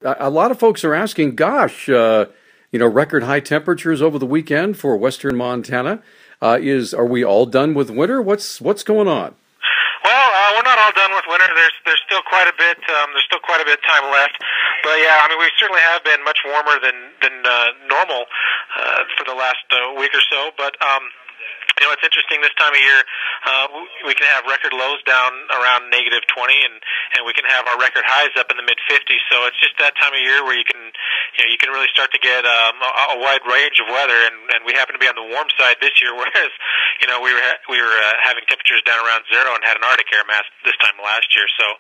A lot of folks are asking, gosh, record high temperatures over the weekend for western Montana. Are we all done with winter? What's going on? Well, we're not all done with winter. There's still quite a bit. There's still quite a bit of time left. But yeah, I mean, we certainly have been much warmer than normal for the last week or so. But it's interesting this time of year. We can have record lows down around -20, and we can have our record highs up in the mid-50s. So it's just that time of year where you can really start to get a wide range of weather, and we happen to be on the warm side this year, whereas we were having temperatures down around zero and had an Arctic air mass this time last year. So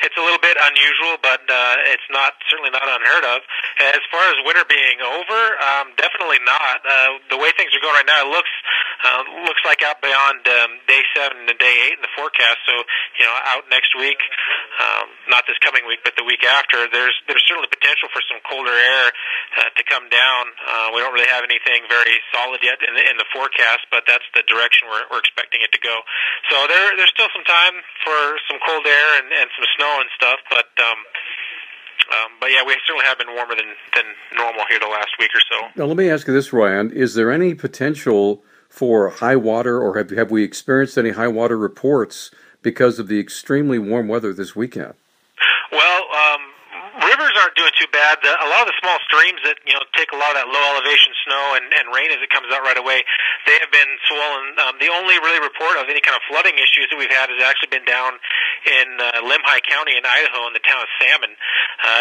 it's a little bit unusual, but it's certainly not unheard of. As far as winter being over, definitely not. The way things are going right now, it looks like out beyond day 7 and day 8 in the forecast. So out next week, not this coming week, but the week after, there's certainly potential for some colder air to come down. We don't really have anything very solid yet in the forecast, but that's the direction we're expecting it to go. So there's still some time for some cold air and some snow and stuff, but yeah, we certainly have been warmer than normal here the last week or so. Now, let me ask you this, Ryan. Is there any potential for high water, or have we experienced any high water reports because of the extremely warm weather this weekend? Well, rivers aren't doing too bad. A lot of the small streams that take a lot of that low elevation snow and rain as it comes out right away, they have been swollen. The only really report of any kind of flooding issues that we've had has actually been down in Limhi County in Idaho in the town of Salmon.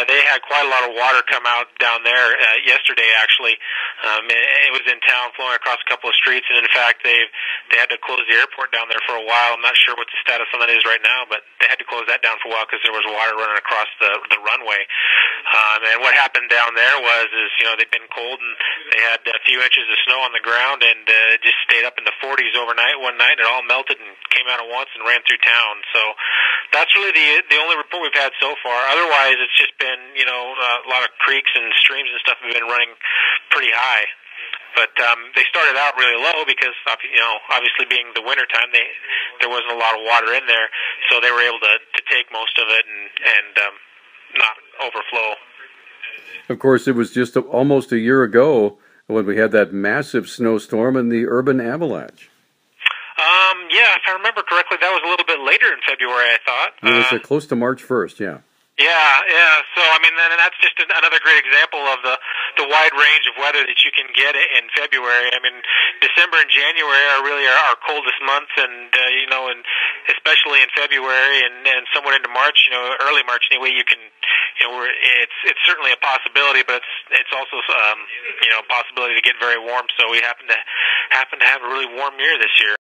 They had quite a lot of water come out down there yesterday. Actually, it was in town, flowing across a couple of streets, and in fact, they had to close the airport down there for a while. I'm not sure what the status on that is right now, but they had to close that down for a while because there was water running across the runway. And what happened down there is they've been cold, and they had a few inches of snow on the ground, and it just stayed up in the 40s overnight one night, and it all melted and came out at once and ran through town. So that's really the only report we've had so far. Otherwise, it's just been a lot of creeks and streams and stuff have been running pretty high. But they started out really low because obviously being the winter time, there wasn't a lot of water in there, so they were able to take most of it and not overflow. Of course, it was just almost a year ago when we had that massive snowstorm and the urban avalanche. Yeah, if I remember correctly, that was a little bit later in February, I thought. It was close to March 1st, yeah. Yeah. So, I mean, then that's just another great example of the wide range of weather that you can get in February. I mean, December and January are really our coldest months, and and especially in February and somewhat into March, early March anyway. You can, it's certainly a possibility, but it's also a possibility to get very warm. So we happen to have a really warm year this year.